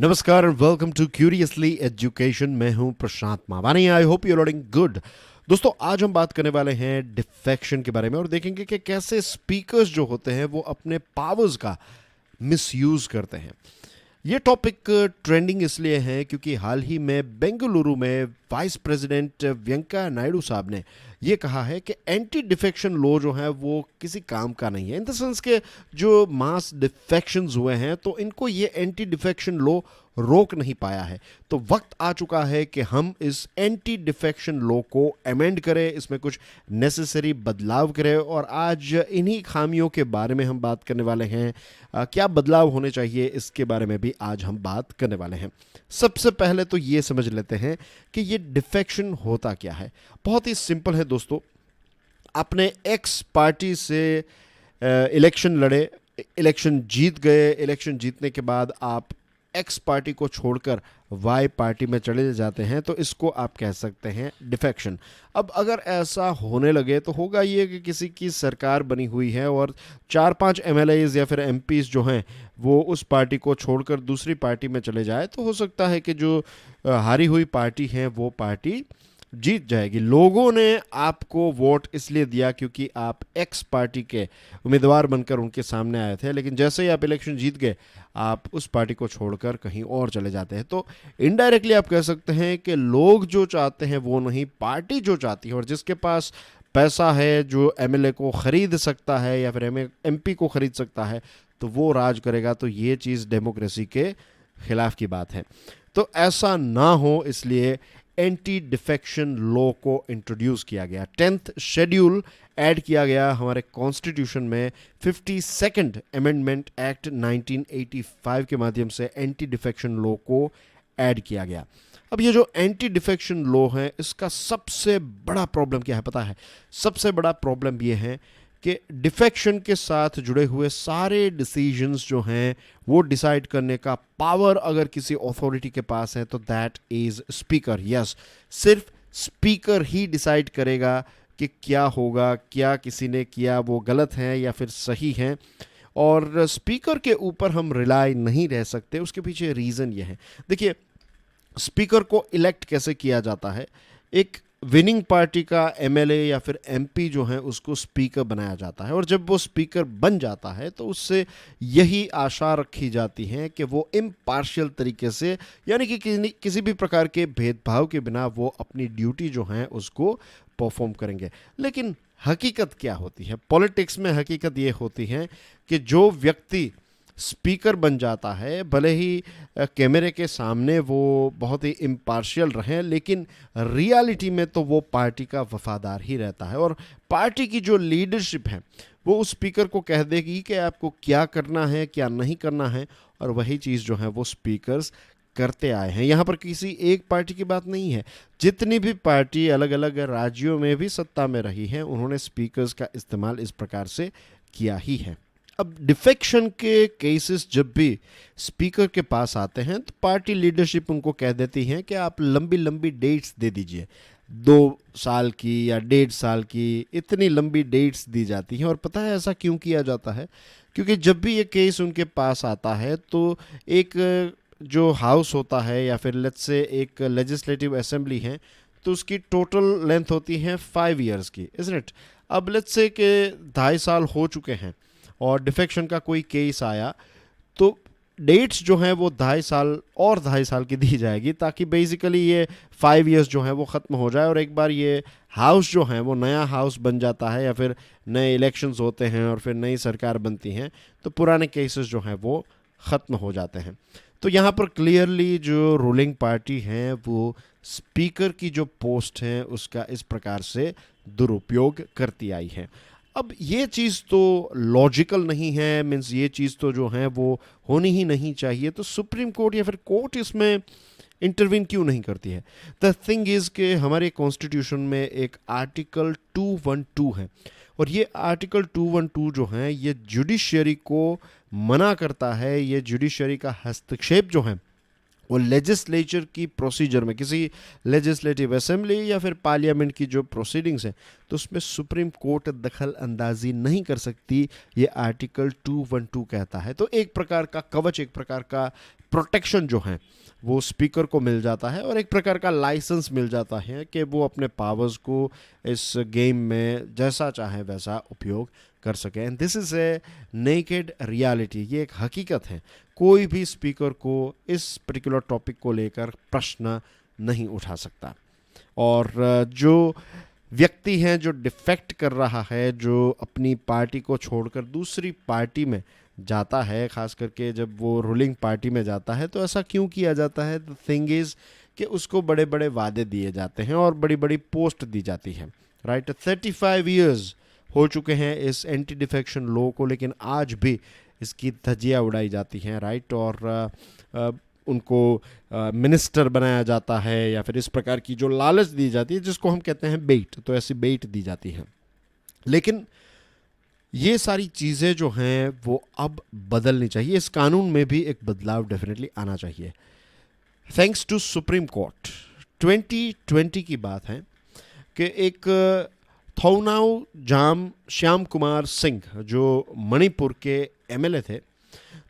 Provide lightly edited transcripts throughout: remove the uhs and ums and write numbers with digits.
नमस्कार and welcome to curiously education. मैं हूं Prashant Mavani. I hope you learning good. दोस्तों, आज हम बात करने वाले हैं डिफेक्शन के बारे में और देखेंगे कि कैसे स्पीकर्स जो होते हैं वो अपने पावर्स का मिसयूज करते हैं। ये टॉपिक ट्रेंडिंग इसलिए है क्योंकि हाल ही में बेंगलुरु में वाइस प्रेसिडेंट वेंकैया नायडू साहब ने ये कहा है कि एंटी डिफेक्शन लॉ जो है वो किसी काम का नहीं है। इन द सेंस के जो मास डिफेक्शंस हुए हैं तो इनको ये एंटी डिफेक्शन लॉ रोक नहीं पाया है। तो वक्त आ चुका है कि हम इस एंटी डिफेक्शन लॉ को अमेंड करें, इसमें कुछ नेसेसरी बदलाव करें। और आज इन्हीं खामियों के बारे में हम बात करने वाले हैं। क्या बदलाव होने चाहिए इसके बारे में भी आज हम बात करने वाले हैं। सबसे पहले तो ये समझ लेते हैं कि ये डिफेक्शन होता क्या है। बहुत ही सिंपल है दोस्तों। आपने एक्स पार्टी से इलेक्शन लड़े, इलेक्शन जीत गए, इलेक्शन जीतने के बाद आप एक्स पार्टी को छोड़कर वाई पार्टी में चले जाते हैं, तो इसको आप कह सकते हैं डिफेक्शन। अब अगर ऐसा होने लगे तो होगा ये कि किसी की सरकार बनी हुई है और 4-5 एमएलएज या फिर एमपीज जो हैं वो उस पार्टी को छोड़कर दूसरी पार्टी में चले जाए, तो हो सकता है कि जो हारी हुई पार्टी है वो पार्टी जीत जाएगी। लोगों ने आपको वोट इसलिए दिया क्योंकि आप एक्स पार्टी के उम्मीदवार बनकर उनके सामने आए थे, लेकिन जैसे ही आप इलेक्शन जीत गए आप उस पार्टी को छोड़कर कहीं और चले जाते हैं। तो इनडायरेक्टली आप कह सकते हैं कि लोग जो चाहते हैं वो नहीं, पार्टी जो चाहती है। और जिसके पास पैसा है, जो एमएलए को खरीद सकता है या फिर एमपी को खरीद सकता है, तो वो राज करेगा। तो ये चीज़ डेमोक्रेसी के खिलाफ की बात है। तो ऐसा ना हो इसलिए एंटी डिफेक्शन लॉ को इंट्रोड्यूस किया गया। 10th शेड्यूल ऐड किया गया हमारे कॉन्स्टिट्यूशन में। 52nd अमेंडमेंट एक्ट 1985 के माध्यम से एंटी डिफेक्शन लॉ को ऐड किया गया। अब ये जो एंटी डिफेक्शन लॉ है इसका सबसे बड़ा प्रॉब्लम क्या है पता है? सबसे बड़ा प्रॉब्लम ये है कि डिफेक्शन के साथ जुड़े हुए सारे डिसीजंस जो हैं वो डिसाइड करने का पावर अगर किसी अथॉरिटी के पास है तो दैट इज स्पीकर। यस, सिर्फ स्पीकर ही डिसाइड करेगा कि क्या होगा, क्या किसी ने किया वो गलत है या फिर सही है। और स्पीकर के ऊपर हम रिलाई नहीं रह सकते। उसके पीछे रीज़न ये है, देखिए, स्पीकर को इलेक्ट कैसे किया जाता है। एक विनिंग पार्टी का एमएलए या फिर एमपी जो है उसको स्पीकर बनाया जाता है और जब वो स्पीकर बन जाता है तो उससे यही आशा रखी जाती है कि वो इम्पार्शियल तरीके से, यानी कि किसी भी प्रकार के भेदभाव के बिना वो अपनी ड्यूटी जो है उसको परफॉर्म करेंगे। लेकिन हकीकत क्या होती है पॉलिटिक्स में? हकीकत ये होती है कि जो व्यक्ति स्पीकर बन जाता है, भले ही कैमरे के सामने वो बहुत ही इम्पार्शियल रहे, लेकिन रियलिटी में तो वो पार्टी का वफादार ही रहता है। और पार्टी की जो लीडरशिप है वो उस स्पीकर को कह देगी कि आपको क्या करना है, क्या नहीं करना है, और वही चीज़ जो है वो स्पीकर्स करते आए हैं। यहाँ पर किसी एक पार्टी की बात नहीं है। जितनी भी पार्टी अलग अलग राज्यों में भी सत्ता में रही है उन्होंने स्पीकर्स का इस्तेमाल इस प्रकार से किया ही है। अब डिफेक्शन के केसेस जब भी स्पीकर के पास आते हैं तो पार्टी लीडरशिप उनको कह देती है कि आप लंबी लंबी डेट्स दे दीजिए, 2 साल की या 1.5 साल की, इतनी लंबी डेट्स दी जाती हैं। और पता है ऐसा क्यों किया जाता है? क्योंकि जब भी ये केस उनके पास आता है तो एक जो हाउस होता है या फिर लेट्स से एक लेजिस्लेटिव असेंबली है तो उसकी टोटल लेंथ होती है 5 ईयर्स की, इज़न्ट इट? अब लेट्स से कि 2.5 साल हो चुके हैं और डिफेक्शन का कोई केस आया तो डेट्स जो हैं वो 2.5 साल और 2.5 साल की दी जाएगी ताकि बेसिकली ये 5 ईयर्स जो हैं वो ख़त्म हो जाए। और एक बार ये हाउस जो है वो नया हाउस बन जाता है या फिर नए इलेक्शंस होते हैं और फिर नई सरकार बनती हैं तो पुराने केसेस जो हैं वो ख़त्म हो जाते हैं। तो यहाँ पर क्लियरली जो रूलिंग पार्टी है वो स्पीकर की जो पोस्ट है उसका इस प्रकार से दुरुपयोग करती आई है। अब ये चीज़ तो लॉजिकल नहीं है, मीन्स ये चीज़ तो जो है वो होनी ही नहीं चाहिए। तो सुप्रीम कोर्ट या फिर कोर्ट इसमें इंटरवीन क्यों नहीं करती है? द थिंग इज़ कि हमारे कॉन्स्टिट्यूशन में एक आर्टिकल 212 है और ये आर्टिकल 212 जो है ये जुडिशरी को मना करता है। ये जुडिशरी का हस्तक्षेप जो है वो लेजिस्लेचर की प्रोसीजर में, किसी लेजिस्लेटिव असेंबली या फिर पार्लियामेंट की जो प्रोसीडिंग्स हैं तो उसमें सुप्रीम कोर्ट दखल अंदाजी नहीं कर सकती, ये आर्टिकल 212 कहता है। तो एक प्रकार का कवच, एक प्रकार का प्रोटेक्शन जो है वो स्पीकर को मिल जाता है और एक प्रकार का लाइसेंस मिल जाता है कि वो अपने पावर्स को इस गेम में जैसा चाहे वैसा उपयोग कर सके। And this is a naked reality, ये एक हकीकत है। कोई भी स्पीकर को इस पर्टिकुलर टॉपिक को लेकर प्रश्न नहीं उठा सकता। और जो व्यक्ति हैं जो डिफेक्ट कर रहा है, जो अपनी पार्टी को छोड़कर दूसरी पार्टी में जाता है, खास करके जब वो रूलिंग पार्टी में जाता है, तो ऐसा क्यों किया जाता है? द थिंग इज़ कि उसको बड़े बड़े वादे दिए जाते हैं और बड़ी बड़ी पोस्ट दी जाती है, राइट। 35 ईयर्स हो चुके हैं इस एंटी डिफेक्शन लॉ को, लेकिन आज भी इसकी धज्जियाँ उड़ाई जाती हैं, राइट। और उनको मिनिस्टर बनाया जाता है या फिर इस प्रकार की जो लालच दी जाती है जिसको हम कहते हैं बेट, तो ऐसी बेट दी जाती है। लेकिन ये सारी चीज़ें जो हैं वो अब बदलनी चाहिए। इस कानून में भी एक बदलाव डेफिनेटली आना चाहिए। थैंक्स टू सुप्रीम कोर्ट, 2020 की बात है कि एक थौनाऊ जाम श्याम कुमार सिंह जो मणिपुर के एमएलए थे,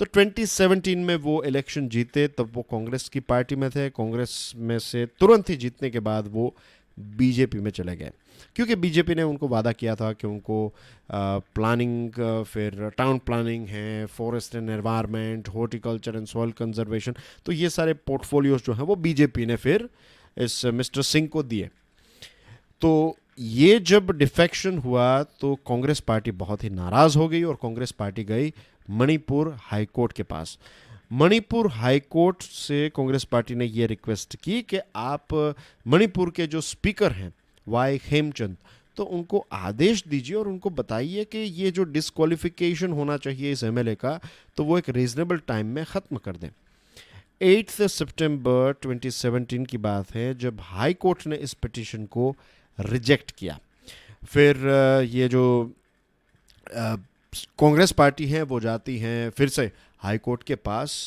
तो 2017 में वो इलेक्शन जीते, तब वो कांग्रेस की पार्टी में थे। कांग्रेस में से तुरंत ही जीतने के बाद वो बीजेपी में चले गए, क्योंकि बीजेपी ने उनको वादा किया था कि उनको प्लानिंग, फिर टाउन प्लानिंग है, forest and environment, horticulture and soil conservation, तो ये सारे पोर्टफोलियोज जो हैं वो बीजेपी ने फिर इस मिस्टर सिंह को दिए। तो ये जब डिफेक्शन हुआ तो कांग्रेस पार्टी बहुत ही नाराज़ हो गई और कांग्रेस पार्टी गई मणिपुर हाई कोर्ट के पास। मणिपुर हाई कोर्ट से कांग्रेस पार्टी ने ये रिक्वेस्ट की कि आप मणिपुर के जो स्पीकर हैं वाई खेमचंद, तो उनको आदेश दीजिए और उनको बताइए कि ये जो डिस्क्वालिफिकेशन होना चाहिए इस एमएलए का, तो वो एक रीजनेबल टाइम में ख़त्म कर दें। 8 सितंबर 2017 की बात है जब हाई कोर्ट ने इस पिटीशन को रिजेक्ट किया। फिर ये जो कांग्रेस पार्टी है वो जाती हैं फिर से हाई कोर्ट के पास।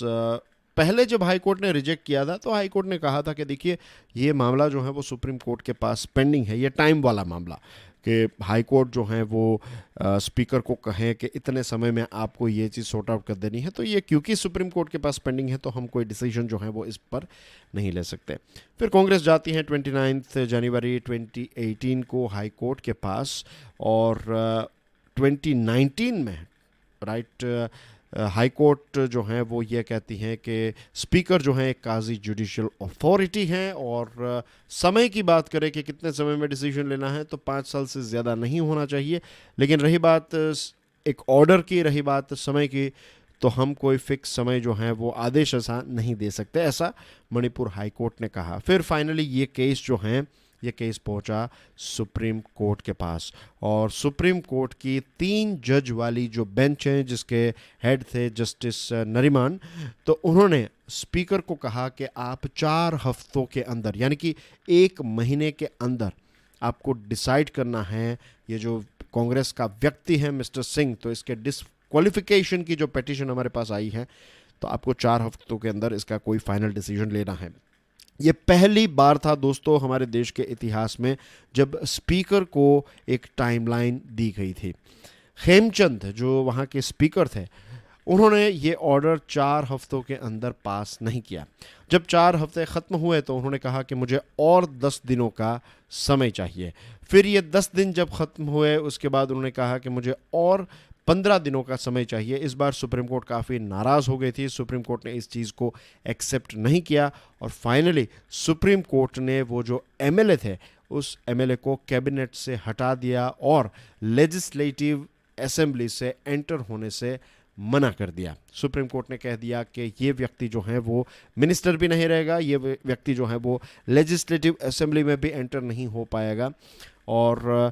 पहले जब हाई कोर्ट ने रिजेक्ट किया था तो हाई कोर्ट ने कहा था कि देखिए ये मामला जो है वो सुप्रीम कोर्ट के पास पेंडिंग है, ये टाइम वाला मामला, कि हाई कोर्ट जो है वो स्पीकर को कहें कि इतने समय में आपको ये चीज़ सॉर्ट आउट कर देनी है, तो ये क्योंकि सुप्रीम कोर्ट के पास पेंडिंग है तो हम कोई डिसीजन जो है वो इस पर नहीं ले सकते। फिर कांग्रेस जाती है 29 जनवरी 2018 को हाई कोर्ट के पास और 2019 में, राइट, हाई कोर्ट जो है वो ये कहती हैं कि स्पीकर जो है एक काजी जुडिशियल अथॉरिटी हैं और समय की बात करें कि कितने समय में डिसीजन लेना है, तो 5 साल से ज़्यादा नहीं होना चाहिए। लेकिन रही बात एक ऑर्डर की, रही बात समय की, तो हम कोई फिक्स समय जो है वो आदेश ऐसा नहीं दे सकते, ऐसा मणिपुर हाई कोर्ट ने कहा। फिर फाइनली ये केस जो है ये केस पहुंचा सुप्रीम कोर्ट के पास और सुप्रीम कोर्ट की 3 जज वाली जो बेंच है जिसके हेड थे जस्टिस नरीमान, तो उन्होंने स्पीकर को कहा कि आप 4 हफ्तों के अंदर, यानी कि 1 महीने के अंदर आपको डिसाइड करना है। ये जो कांग्रेस का व्यक्ति है मिस्टर सिंह, तो इसके डिस्क्वालिफिकेशन की जो पिटीशन हमारे पास आई है, तो आपको 4 हफ्तों के अंदर इसका कोई फाइनल डिसीजन लेना है। ये पहली बार था दोस्तों हमारे देश के इतिहास में जब स्पीकर को एक टाइमलाइन दी गई थी। खेमचंद जो वहाँ के स्पीकर थे, उन्होंने ये ऑर्डर 4 हफ्तों के अंदर पास नहीं किया। जब 4 हफ्ते ख़त्म हुए तो उन्होंने कहा कि मुझे और 10 दिनों का समय चाहिए। फिर ये 10 दिन जब ख़त्म हुए उसके बाद उन्होंने कहा कि मुझे और 15 दिनों का समय चाहिए। इस बार सुप्रीम कोर्ट काफ़ी नाराज़ हो गई थी, सुप्रीम कोर्ट ने इस चीज़ को एक्सेप्ट नहीं किया और फाइनली सुप्रीम कोर्ट ने वो जो एमएलए थे उस एमएलए को कैबिनेट से हटा दिया और लेजिस्लेटिव असेंबली से एंटर होने से मना कर दिया। सुप्रीम कोर्ट ने कह दिया कि ये व्यक्ति जो है वो मिनिस्टर भी नहीं रहेगा, ये व्यक्ति जो है वो लेजिस्लेटिव असेंबली में भी एंटर नहीं हो पाएगा। और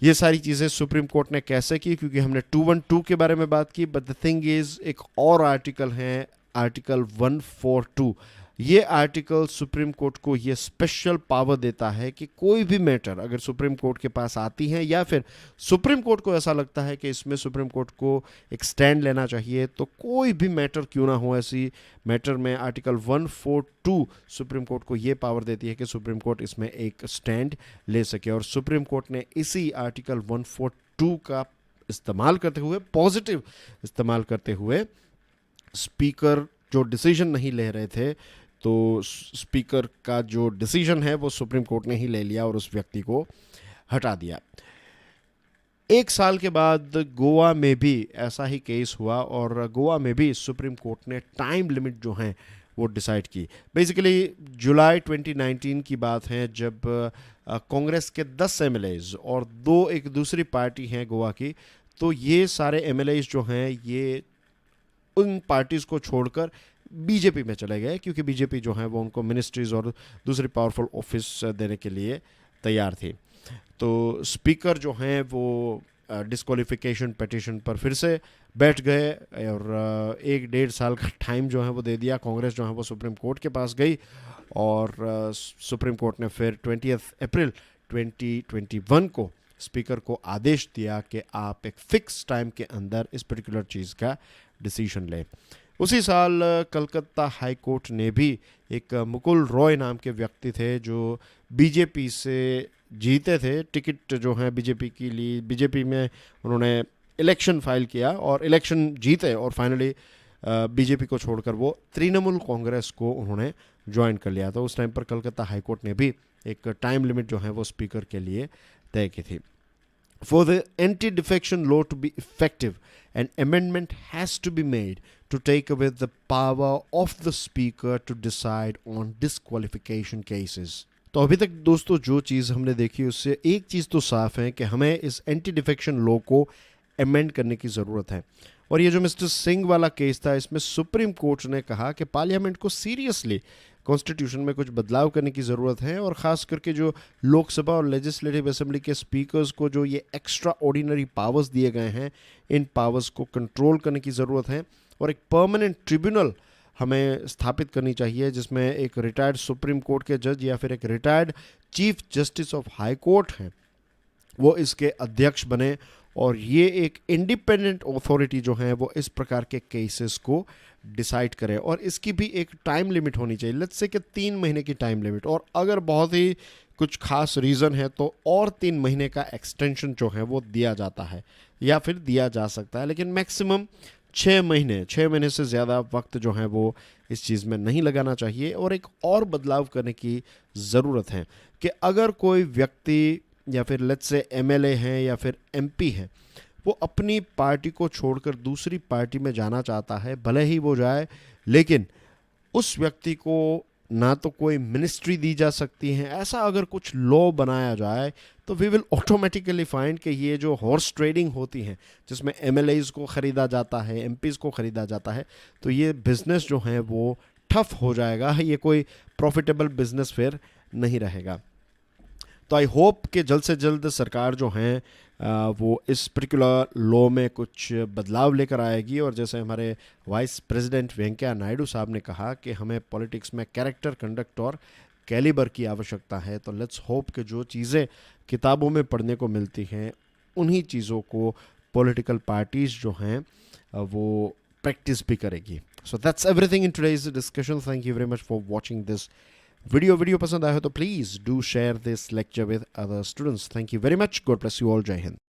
ये सारी चीज़ें सुप्रीम कोर्ट ने कैसे की, क्योंकि हमने 212 के बारे में बात की, बट द थिंग इज़ एक और आर्टिकल है, आर्टिकल 142। ये आर्टिकल सुप्रीम कोर्ट को ये स्पेशल पावर देता है कि कोई भी मैटर अगर सुप्रीम कोर्ट के पास आती है या फिर सुप्रीम कोर्ट को ऐसा लगता है कि इसमें सुप्रीम कोर्ट को एक स्टैंड लेना चाहिए, तो कोई भी मैटर क्यों ना हो, ऐसी मैटर में आर्टिकल 142 सुप्रीम कोर्ट को ये पावर देती है कि सुप्रीम कोर्ट इसमें एक स्टैंड ले सके। और सुप्रीम कोर्ट ने इसी आर्टिकल 142 का इस्तेमाल करते हुए, पॉजिटिव इस्तेमाल करते हुए, स्पीकर जो डिसीजन नहीं ले रहे थे, तो स्पीकर का जो डिसीजन है वो सुप्रीम कोर्ट ने ही ले लिया और उस व्यक्ति को हटा दिया। 1 साल के बाद गोवा में भी ऐसा ही केस हुआ और गोवा में भी सुप्रीम कोर्ट ने टाइम लिमिट जो है वो डिसाइड की। बेसिकली जुलाई 2019 की बात है, जब कांग्रेस के 10 एमएलएज और एक दूसरी पार्टी हैं गोवा की, तो ये सारे एमएलएज जो हैं ये उन पार्टीज़ को छोड़कर बीजेपी में चले गए, क्योंकि बीजेपी जो है वो उनको मिनिस्ट्रीज और दूसरी पावरफुल ऑफिस देने के लिए तैयार थी। तो स्पीकर जो हैं वो डिस्क्वालिफिकेशन पिटीशन पर फिर से बैठ गए और 1-1.5 साल का टाइम जो है वो दे दिया। कांग्रेस जो है वो सुप्रीम कोर्ट के पास गई और सुप्रीम कोर्ट ने फिर 20 अप्रैल 2021 को स्पीकर को आदेश दिया कि आप एक फिक्स टाइम के अंदर इस पर्टिकुलर चीज़ का डिसीजन लें। उसी साल कलकत्ता हाई कोर्ट ने भी एक मुकुल रॉय नाम के व्यक्ति थे जो बीजेपी से जीते थे, टिकट जो है बीजेपी के लिए, बीजेपी में उन्होंने इलेक्शन फाइल किया और इलेक्शन जीते और फाइनली बीजेपी को छोड़कर वो तृणमूल कांग्रेस को उन्होंने ज्वाइन कर लिया। तो उस टाइम पर कलकत्ता हाई कोर्ट ने भी एक टाइम लिमिट जो है वो स्पीकर के लिए तय की थी। For the anti-defection law to be effective, an amendment has to be made to take away the power of the speaker to decide on disqualification cases. तो अभी तक दोस्तों जो चीज़ हमने देखी उससे एक चीज़ तो साफ है कि हमें इस एंटी डिफेक्शन लॉ को अमेंड करने की ज़रूरत है। और ये जो मिस्टर सिंह वाला केस था, इसमें सुप्रीम कोर्ट ने कहा कि पार्लियामेंट को सीरियसली कॉन्स्टिट्यूशन में कुछ बदलाव करने की ज़रूरत है और ख़ास करके जो लोकसभा और लेजिस्लेटिव असेंबली के स्पीकर्स को जो ये एक्स्ट्रा ऑर्डिनरी पावर्स दिए गए हैं, इन पावर्स को कंट्रोल करने की ज़रूरत है और एक परमानेंट ट्रिब्यूनल हमें स्थापित करनी चाहिए जिसमें एक रिटायर्ड सुप्रीम कोर्ट के जज या फिर एक retired chief justice of high court हैं वो इसके अध्यक्ष बने और ये एक इंडिपेंडेंट अथॉरिटी जो है वो इस प्रकार के केसेस को डिसाइड करे और इसकी भी एक टाइम लिमिट होनी चाहिए। लेट्स से कि 3 महीने की टाइम लिमिट, और अगर बहुत ही कुछ खास रीज़न है तो और 3 महीने का एक्सटेंशन जो है वो दिया जाता है या फिर दिया जा सकता है, लेकिन मैक्सिमम 6 महीने से ज़्यादा वक्त जो है वो इस चीज़ में नहीं लगाना चाहिए। और एक और बदलाव करने की ज़रूरत है कि अगर कोई व्यक्ति या फिर लेट्स से एमएलए हैं या फिर एमपी हैं, वो अपनी पार्टी को छोड़कर दूसरी पार्टी में जाना चाहता है, भले ही वो जाए, लेकिन उस व्यक्ति को ना तो कोई मिनिस्ट्री दी जा सकती है। ऐसा अगर कुछ लॉ बनाया जाए तो वी विल ऑटोमेटिकली फाइंड कि ये जो हॉर्स ट्रेडिंग होती है जिसमें एमएलएज को ख़रीदा जाता है, एमपीज़ को ख़रीदा जाता है, तो ये बिज़नेस जो है वो ठप हो जाएगा, ये कोई प्रॉफिटेबल बिज़नेस फिर नहीं रहेगा। तो आई होप कि जल्द से जल्द सरकार जो है वो इस पर्टिकुलर लॉ में कुछ बदलाव लेकर आएगी और जैसे हमारे वाइस प्रेसिडेंट वेंकैया नायडू साहब ने कहा कि हमें पॉलिटिक्स में कैरेक्टर, कंडक्ट और कैलिबर की आवश्यकता है, तो लेट्स होप कि जो चीज़ें किताबों में पढ़ने को मिलती हैं उन्हीं चीज़ों को पॉलिटिकल पार्टीज़ जो हैं वो प्रैक्टिस भी करेगी। So that's everything in today's discussion. Thank you very much for watching this video पसंद आया हो तो please do share this lecture with other students. Thank you very much. God bless you all. जय हिंद।